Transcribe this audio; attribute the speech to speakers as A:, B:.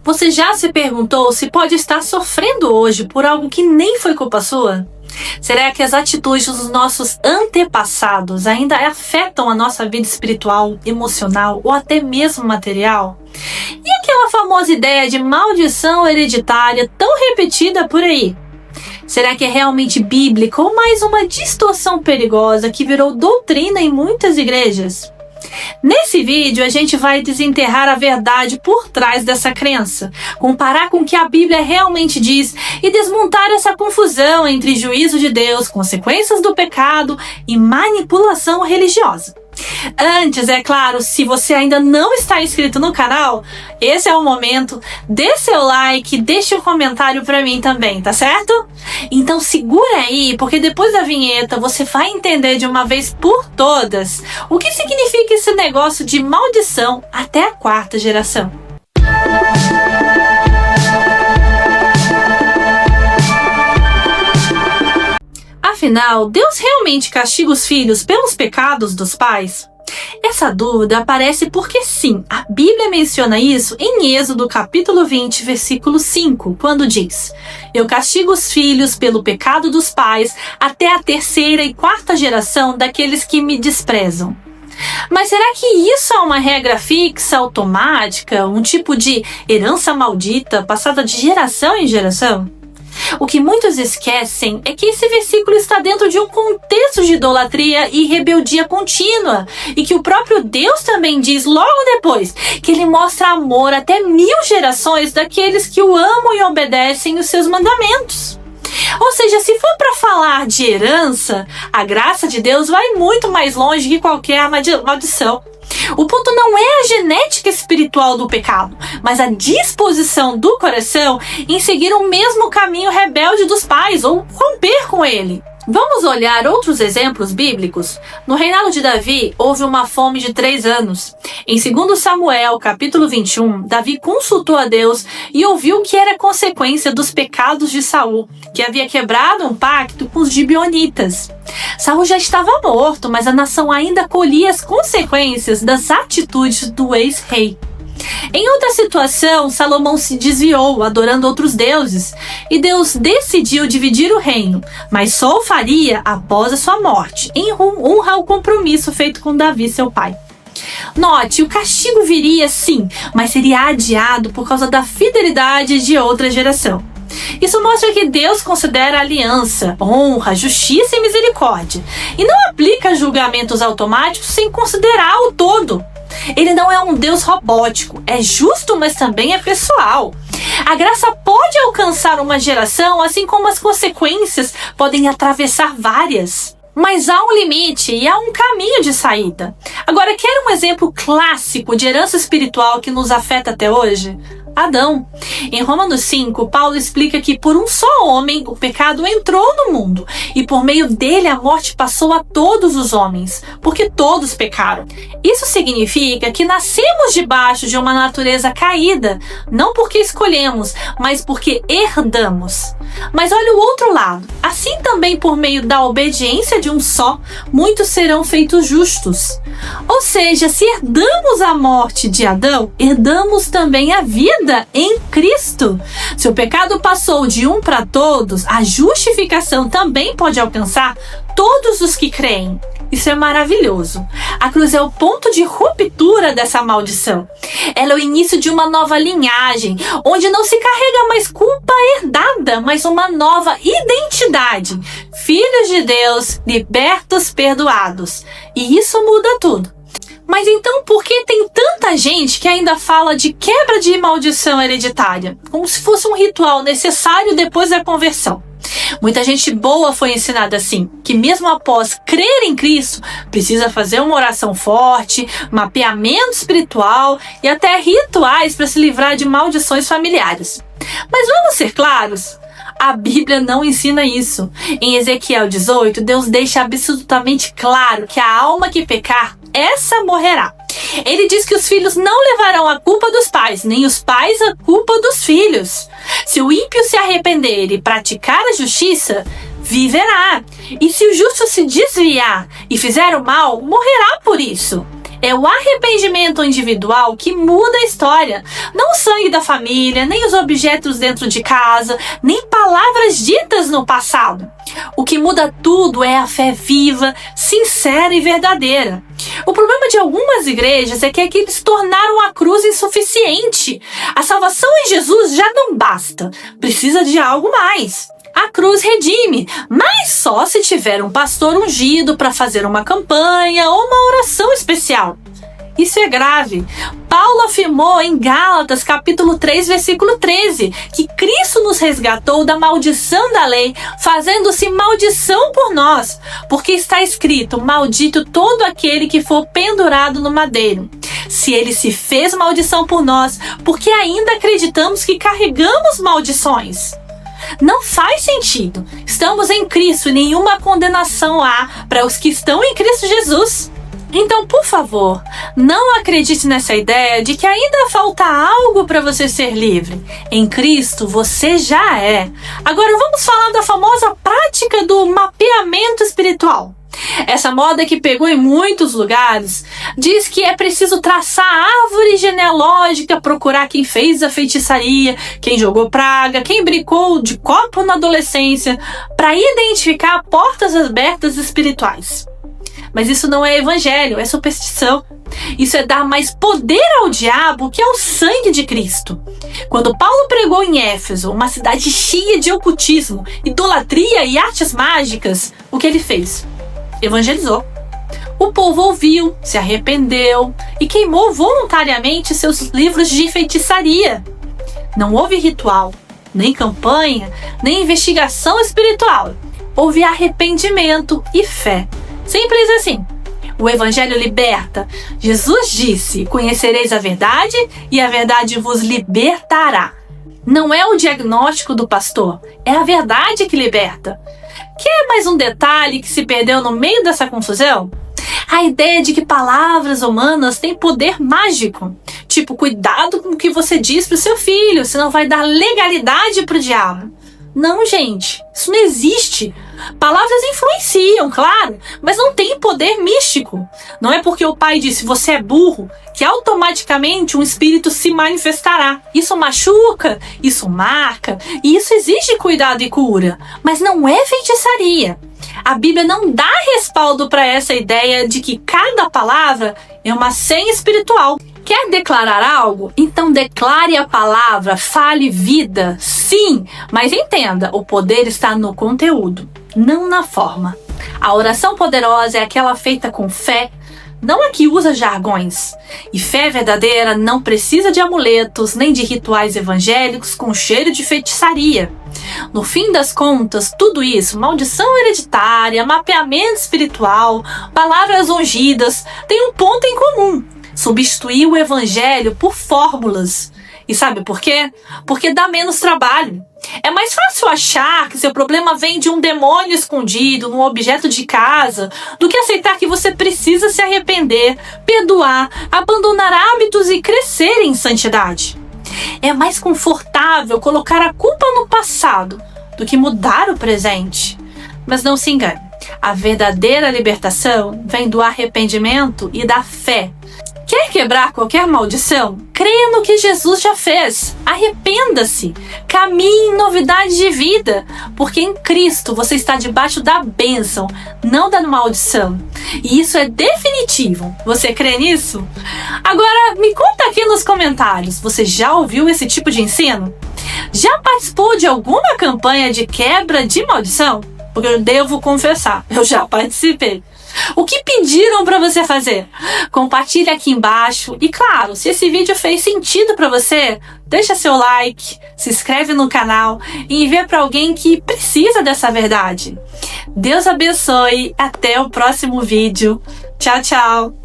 A: Você já se perguntou se pode estar sofrendo hoje por algo que nem foi culpa sua? Será que as atitudes dos nossos antepassados ainda afetam a nossa vida espiritual, emocional ou até mesmo material? E aquela famosa ideia de maldição hereditária tão repetida por aí? Será que é realmente bíblica ou mais uma distorção perigosa que virou doutrina em muitas igrejas? Nesse vídeo a gente vai desenterrar a verdade por trás dessa crença, comparar com o que a Bíblia realmente diz e desmontar essa confusão entre juízo de Deus, consequências do pecado e manipulação religiosa. Antes, é claro, se você ainda não está inscrito no canal, esse é o momento, dê seu like, deixe um comentário pra mim também, tá certo? Então segura aí, porque depois da vinheta você vai entender de uma vez por todas o que significa esse negócio de maldição até a 4ª geração. Afinal, Deus realmente castiga os filhos pelos pecados dos pais? Essa dúvida aparece porque sim, a Bíblia menciona isso em Êxodo capítulo 20, versículo 5, quando diz: Eu castigo os filhos pelo pecado dos pais até a 3ª e 4ª geração daqueles que me desprezam. Mas será que isso é uma regra fixa, automática, um tipo de herança maldita passada de geração em geração? O que muitos esquecem é que esse versículo está dentro de um contexto de idolatria e rebeldia contínua, e que o próprio Deus também diz logo depois que ele mostra amor até 1000 gerações daqueles que o amam e obedecem os seus mandamentos. Ou seja, se for para falar de herança, a graça de Deus vai muito mais longe que qualquer maldição. O ponto não é a genética espiritual do pecado, mas a disposição do coração em seguir o mesmo caminho rebelde dos pais ou romper com ele. Vamos olhar outros exemplos bíblicos? No reinado de Davi, houve uma fome de 3 anos. Em 2 Samuel, capítulo 21, Davi consultou a Deus e ouviu que era consequência dos pecados de Saul, que havia quebrado um pacto com os gibeonitas. Saul já estava morto, mas a nação ainda colhia as consequências das atitudes do ex-rei. Em outra situação, Salomão se desviou, adorando outros deuses, e Deus decidiu dividir o reino, mas só o faria após a sua morte, em honra ao compromisso feito com Davi, seu pai. Note, o castigo viria sim, mas seria adiado por causa da fidelidade de outra geração. Isso mostra que Deus considera aliança, honra, justiça e misericórdia, e não aplica julgamentos automáticos sem considerar o todo. Ele não é um Deus robótico, é justo, mas também é pessoal. A graça pode alcançar uma geração, assim como as consequências podem atravessar várias. Mas há um limite e há um caminho de saída. Agora, quer um exemplo clássico de herança espiritual que nos afeta até hoje? Adão. Em Romanos 5, Paulo explica que por um só homem o pecado entrou no mundo e por meio dele a morte passou a todos os homens, porque todos pecaram. Isso significa que nascemos debaixo de uma natureza caída, não porque escolhemos, mas porque herdamos. Mas olha o outro lado. Assim também por meio da obediência de um só, muitos serão feitos justos. Ou seja, se herdamos a morte de Adão, herdamos também a vida em Cristo. Se o pecado passou de um para todos, a justificação também pode alcançar todos os que creem. Isso é maravilhoso. A cruz é o ponto de ruptura dessa maldição. Ela é o início de uma nova linhagem, onde não se carrega mais culpa herdada, mas uma nova identidade. Filhos de Deus, libertos, perdoados. E isso muda tudo. Mas então por que tem tanta gente que ainda fala de quebra de maldição hereditária, como se fosse um ritual necessário depois da conversão? Muita gente boa foi ensinada assim, que mesmo após crer em Cristo, precisa fazer uma oração forte, mapeamento espiritual e até rituais para se livrar de maldições familiares. Mas vamos ser claros? A Bíblia não ensina isso. Em Ezequiel 18, Deus deixa absolutamente claro que a alma que pecar, essa morrerá. Ele diz que os filhos não levarão a culpa dos pais, nem os pais a culpa dos filhos. Se o ímpio se arrepender e praticar a justiça, viverá. E se o justo se desviar e fizer o mal, morrerá por isso. É o arrependimento individual que muda a história. Não o sangue da família, nem os objetos dentro de casa, nem palavras ditas no passado. O que muda tudo é a fé viva, sincera e verdadeira. O problema de algumas igrejas é que eles tornaram a cruz insuficiente. A salvação em Jesus já não basta. Precisa de algo mais. A cruz redime, mas só se tiver um pastor ungido para fazer uma campanha ou uma oração especial. Isso é grave. Paulo afirmou em Gálatas capítulo 3, versículo 13, que Cristo nos resgatou da maldição da lei, fazendo-se maldição por nós, porque está escrito: maldito todo aquele que for pendurado no madeiro. Se ele se fez maldição por nós, porque ainda acreditamos que carregamos maldições? Não faz sentido. Estamos em Cristo e nenhuma condenação há para os que estão em Cristo Jesus. Então, por favor, não acredite nessa ideia de que ainda falta algo para você ser livre. Em Cristo, você já é. Agora, vamos falar da famosa prática do mapeamento espiritual. Essa moda que pegou em muitos lugares diz que é preciso traçar a árvore genealógica, procurar quem fez a feitiçaria, quem jogou praga, quem brincou de copo na adolescência, para identificar portas abertas espirituais. Mas isso não é evangelho, é superstição. Isso é dar mais poder ao diabo que ao sangue de Cristo. Quando Paulo pregou em Éfeso, uma cidade cheia de ocultismo, idolatria e artes mágicas, o que ele fez? Evangelizou. O povo ouviu, se arrependeu e queimou voluntariamente seus livros de feitiçaria. Não houve ritual, nem campanha, nem investigação espiritual. Houve arrependimento e fé. Simples assim. O Evangelho liberta. Jesus disse: conhecereis a verdade e a verdade vos libertará. Não é o diagnóstico do pastor, é a verdade que liberta. Quer mais um detalhe que se perdeu no meio dessa confusão? A ideia de que palavras humanas têm poder mágico. Tipo, cuidado com o que você diz para o seu filho, senão vai dar legalidade para o diabo. Não, gente, isso não existe. Palavras influenciam, claro, mas não tem poder místico. Não é porque o pai disse você é burro que automaticamente um espírito se manifestará. Isso machuca, isso marca, e isso exige cuidado e cura, mas não é feitiçaria. A Bíblia não dá respaldo para essa ideia de que cada palavra é uma senha espiritual. Quer declarar algo? Então declare a palavra, fale vida, sim, mas entenda, o poder está no conteúdo, não na forma. A oração poderosa é aquela feita com fé, não a que usa jargões. E fé verdadeira não precisa de amuletos, nem de rituais evangélicos com cheiro de feitiçaria. No fim das contas, tudo isso, maldição hereditária, mapeamento espiritual, palavras ungidas, tem um ponto em comum: substituir o evangelho por fórmulas. E sabe por quê? Porque dá menos trabalho. É mais fácil achar que seu problema vem de um demônio escondido num objeto de casa do que aceitar que você precisa se arrepender, perdoar, abandonar hábitos e crescer em santidade. É mais confortável colocar a culpa no passado do que mudar o presente. Mas não se engane, a verdadeira libertação vem do arrependimento e da fé. Quer quebrar qualquer maldição? Creia no que Jesus já fez. Arrependa-se. Caminhe em novidade de vida. Porque em Cristo você está debaixo da bênção, não da maldição. E isso é definitivo. Você crê nisso? Agora, me conta aqui nos comentários. Você já ouviu esse tipo de ensino? Já participou de alguma campanha de quebra de maldição? Porque eu devo confessar, eu já participei. O que pediram para você fazer? Compartilhe aqui embaixo. E claro, se esse vídeo fez sentido para você, deixa seu like, se inscreve no canal e envia para alguém que precisa dessa verdade. Deus abençoe. Até o próximo vídeo. Tchau, tchau.